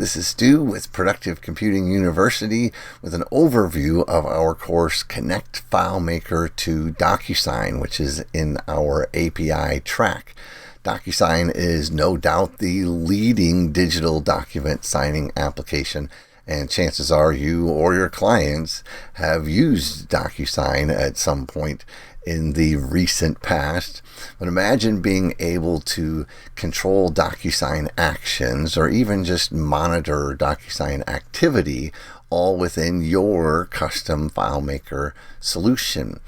This is Stu with Productive Computing University with an overview of our course Connect FileMaker to DocuSign, which is in our API track. DocuSign is no doubt the leading digital document signing application, and chances are you or your clients have used DocuSign at some point in the recent past. But imagine being able to control DocuSign actions or even just monitor DocuSign activity all within your custom FileMaker solution.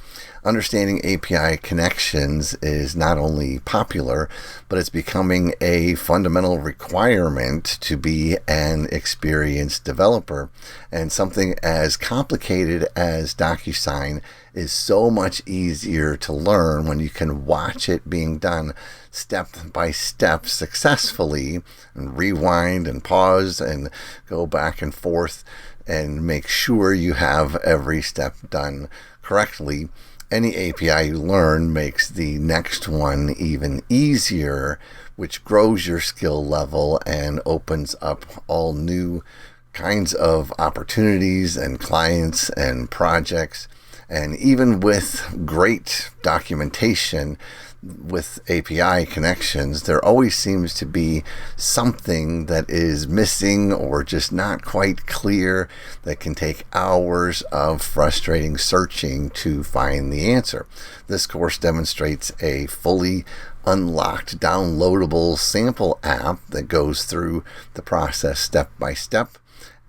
Understanding API connections is not only popular, but it's becoming a fundamental requirement to be an experienced developer. And something as complicated as DocuSign is so much easier to learn when you can watch it being done step by step successfully, and rewind and pause and go back and forth and make sure you have every step done correctly. Any API you learn makes the next one even easier, which grows your skill level and opens up all new kinds of opportunities and clients and projects. And even with great documentation with API connections, there always seems to be something that is missing or just not quite clear that can take hours of frustrating searching to find the answer. This course demonstrates a fully unlocked, downloadable sample app that goes through the process step by step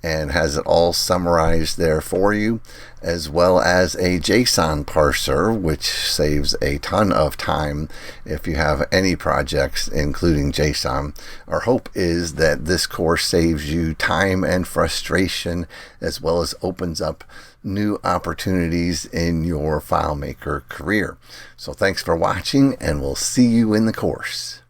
and has it all summarized there for you, as well as a JSON parser, which saves a ton of time if you have any projects including JSON. Our hope is that this course saves you time and frustration, as well as opens up new opportunities in your FileMaker career. So thanks for watching, and we'll see you in the course.